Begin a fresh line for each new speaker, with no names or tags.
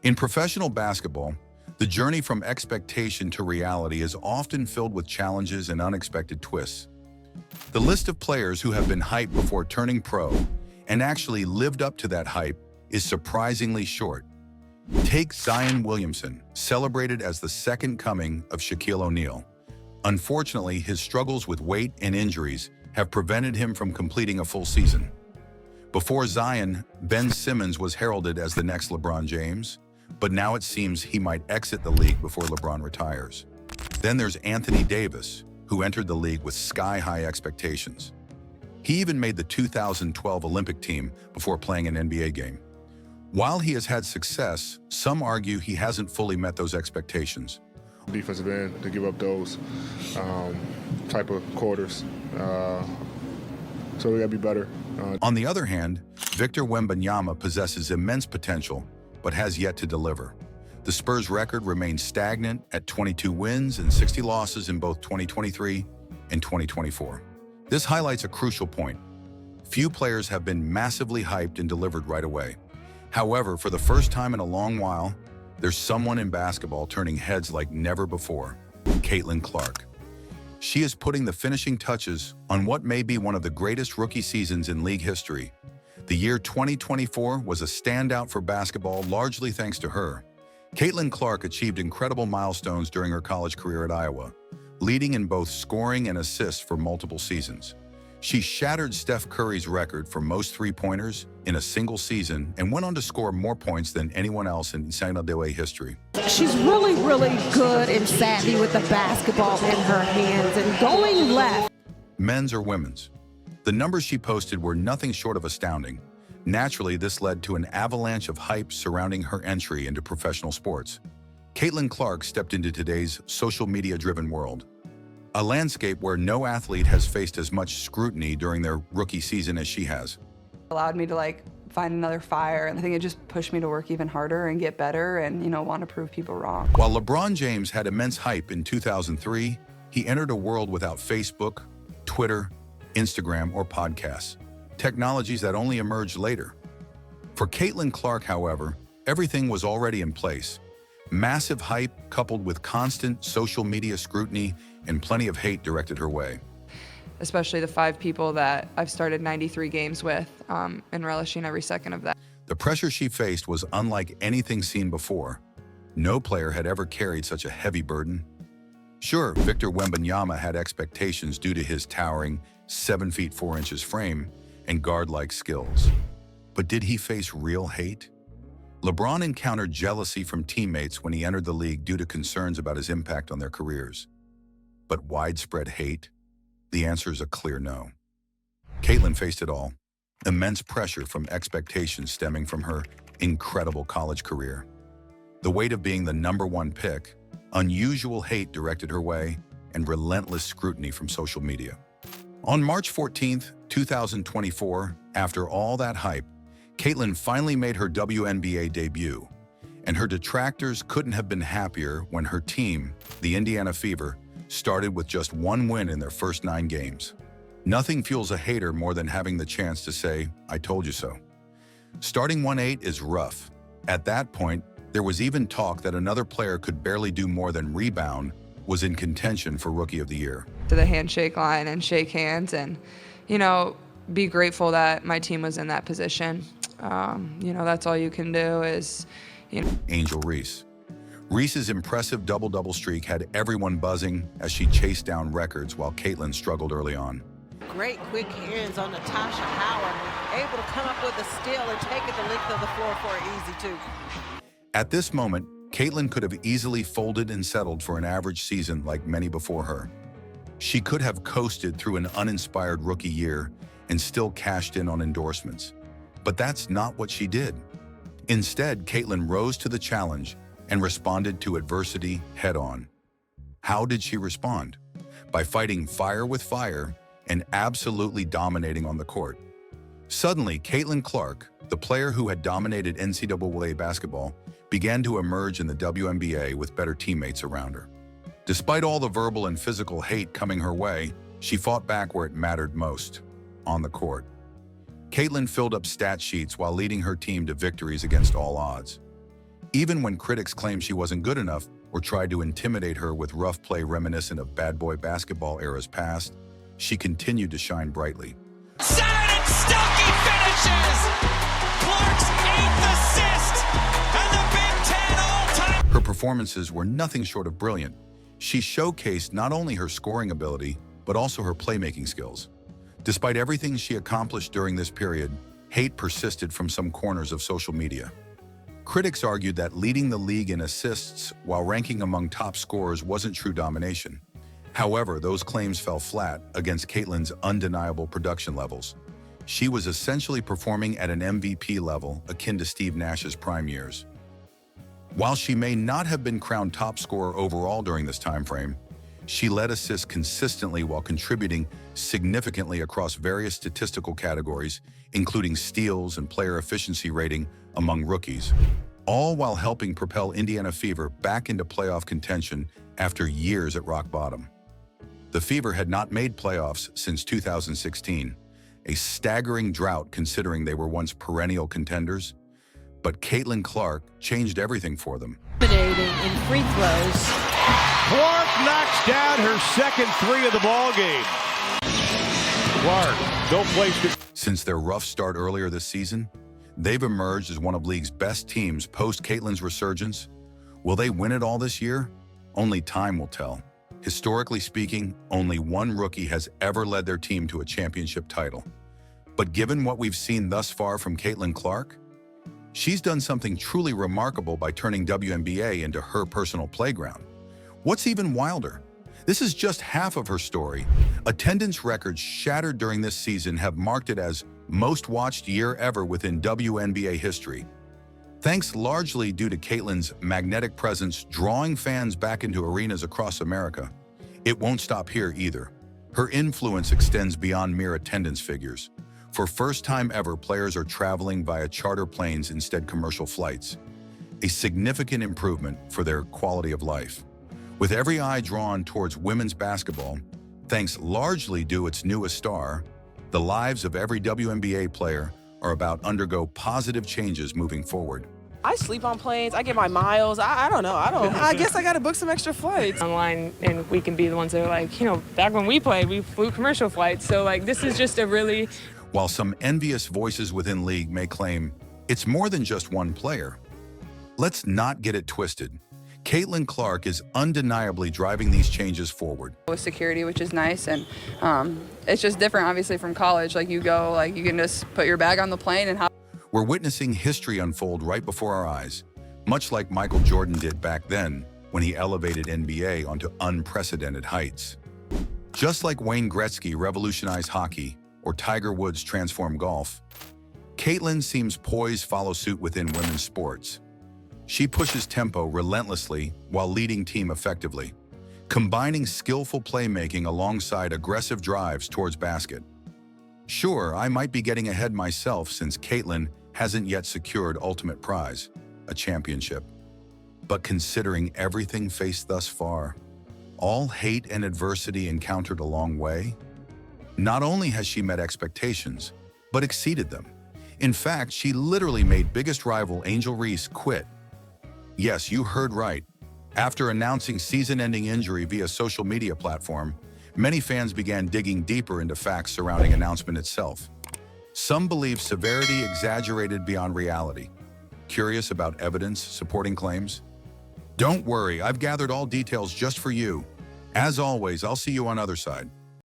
In professional basketball, the journey from expectation to reality is often filled with challenges and unexpected twists. The list of players who have been hyped before turning pro and actually lived up to that hype is surprisingly short. Take Zion Williamson, celebrated as the second coming of Shaquille O'Neal. Unfortunately, his struggles with weight and injuries have prevented him from completing a full season. Before Zion, Ben Simmons was heralded as the next LeBron James, but now it seems he might exit the league before LeBron retires. Then there's Anthony Davis, who entered the league with sky-high expectations. He even made the 2012 Olympic team before playing an NBA game. While he has had success, some argue he hasn't fully met those expectations.
Defensive end to give up those type of quarters. So we gotta be better.
On the other hand, Victor Wembanyama possesses immense potential, but has yet to deliver. The Spurs' record remains stagnant at 22 wins and 60 losses in both 2023 and 2024. This highlights a crucial point. Few players have been massively hyped and delivered right away. However, for the first time in a long while, there's someone in basketball turning heads like never before: Caitlin Clark. She is putting the finishing touches on what may be one of the greatest rookie seasons in league history. The year 2024 was a standout for basketball, largely thanks to her. Caitlin Clark achieved incredible milestones during her college career at Iowa, leading in both scoring and assists for multiple seasons. She shattered Steph Curry's record for most three-pointers in a single season and went on to score more points than anyone else in NCAA history.
She's really, really good and savvy with the basketball in her hands and going left.
Men's or women's? The numbers she posted were nothing short of astounding. Naturally, this led to an avalanche of hype surrounding her entry into professional sports. Caitlin Clark stepped into today's social media-driven world, a landscape where no athlete has faced as much scrutiny during their rookie season as she has.
Allowed me to find another fire, and I think it just pushed me to work even harder and get better and want to prove people wrong.
While LeBron James had immense hype in 2003, he entered a world without Facebook, Twitter, Instagram, or podcasts, technologies that only emerged later. For Caitlin Clark, however, everything was already in place. Massive hype coupled with constant social media scrutiny and plenty of hate directed her way.
Especially the 5 people that I've started 93 games with, and relishing every second of that.
The pressure she faced was unlike anything seen before. No player had ever carried such a heavy burden. Sure, Victor Wembanyama had expectations due to his towering 7 feet 4 inches frame and guard-like skills. But did he face real hate? LeBron encountered jealousy from teammates when he entered the league due to concerns about his impact on their careers. But widespread hate? The answer is a clear no. Caitlin faced it all. Immense pressure from expectations stemming from her incredible college career. The weight of being the #1 pick, unusual hate directed her way, and relentless scrutiny from social media. On March 14th, 2024, after all that hype, Caitlin finally made her WNBA debut, and her detractors couldn't have been happier when her team, the Indiana Fever, started with just 1 win in their first 9 games. Nothing fuels a hater more than having the chance to say, "I told you so." Starting 1-8 is rough. At that point, there was even talk that another player could barely do more than rebound was in contention for Rookie of the Year.
To the handshake line and shake hands and, be grateful that my team was in that position. That's all you can do is,
Angel Reese. Reese's impressive double-double streak had everyone buzzing as she chased down records while Caitlin struggled early on.
Great quick hands on Natasha Howard, able to come up with a steal and take it the length of the floor for an easy 2.
At this moment, Caitlin could have easily folded and settled for an average season like many before her. She could have coasted through an uninspired rookie year and still cashed in on endorsements. But that's not what she did. Instead, Caitlin rose to the challenge and responded to adversity head-on. How did she respond? By fighting fire with fire and absolutely dominating on the court. Suddenly, Caitlin Clark, the player who had dominated NCAA basketball, began to emerge in the WNBA with better teammates around her. Despite all the verbal and physical hate coming her way, she fought back where it mattered most, on the court. Caitlin filled up stat sheets while leading her team to victories against all odds. Even when critics claimed she wasn't good enough or tried to intimidate her with rough play reminiscent of bad boy basketball eras past, she continued to shine brightly.
Set it and Stuckey finishes! Clark's 8th assist and the Big Ten all-time.
Her performances were nothing short of brilliant. She showcased not only her scoring ability, but also her playmaking skills. Despite everything she accomplished during this period, hate persisted from some corners of social media. Critics argued that leading the league in assists while ranking among top scorers wasn't true domination. However, those claims fell flat against Caitlin's undeniable production levels. She was essentially performing at an MVP level akin to Steve Nash's prime years. While she may not have been crowned top scorer overall during this time frame, she led assists consistently while contributing significantly across various statistical categories, including steals and player efficiency rating among rookies, all while helping propel Indiana Fever back into playoff contention after years at rock bottom. The Fever had not made playoffs since 2016, a staggering drought considering they were once perennial contenders, but Caitlin Clark changed everything for them.
Dominating in free throws.
Clark knocks down her second three of the ballgame. Clark, no place to...
Since their rough start earlier this season, they've emerged as one of league's best teams post Caitlin's resurgence. Will they win it all this year? Only time will tell. Historically speaking, only one rookie has ever led their team to a championship title. But given what we've seen thus far from Caitlin Clark, she's done something truly remarkable by turning WNBA into her personal playground. What's even wilder? This is just half of her story. Attendance records shattered during this season have marked it as most watched year ever within WNBA history. Thanks largely due to Caitlin's magnetic presence drawing fans back into arenas across America. It won't stop here either. Her influence extends beyond mere attendance figures. For first time ever, players are traveling via charter planes instead commercial flights, a significant improvement for their quality of life. With every eye drawn towards women's basketball, thanks largely to its newest star, the lives of every WNBA player are about to undergo positive changes moving forward.
I sleep on planes. I get my miles. I don't know. I guess I got to book some extra flights.
Online, and we can be the ones that are like, you know, back when we played, we flew commercial flights. So, like, this is just a really...
While some envious voices within league may claim it's more than just one player, let's not get it twisted. Caitlin Clark is undeniably driving these changes forward.
With security, which is nice, and it's just different, obviously, from college. Like, you go, like, you can just put your bag on the plane and hop.
We're witnessing history unfold right before our eyes, much like Michael Jordan did back then when he elevated NBA onto unprecedented heights. Just like Wayne Gretzky revolutionized hockey or Tiger Woods transformed golf, Caitlin seems poised to follow suit within women's sports. She pushes tempo relentlessly while leading team effectively, combining skillful playmaking alongside aggressive drives towards basket. Sure, I might be getting ahead myself since Caitlin hasn't yet secured ultimate prize, a championship. But considering everything faced thus far, all hate and adversity encountered along the way, not only has she met expectations, but exceeded them. In fact, she literally made biggest rival Angel Reese quit. Yes, you heard right. After announcing season-ending injury via social media platform, many fans began digging deeper into facts surrounding the announcement itself. Some believe severity exaggerated beyond reality. Curious about evidence supporting claims? Don't worry, I've gathered all details just for you. As always, I'll see you on the other side.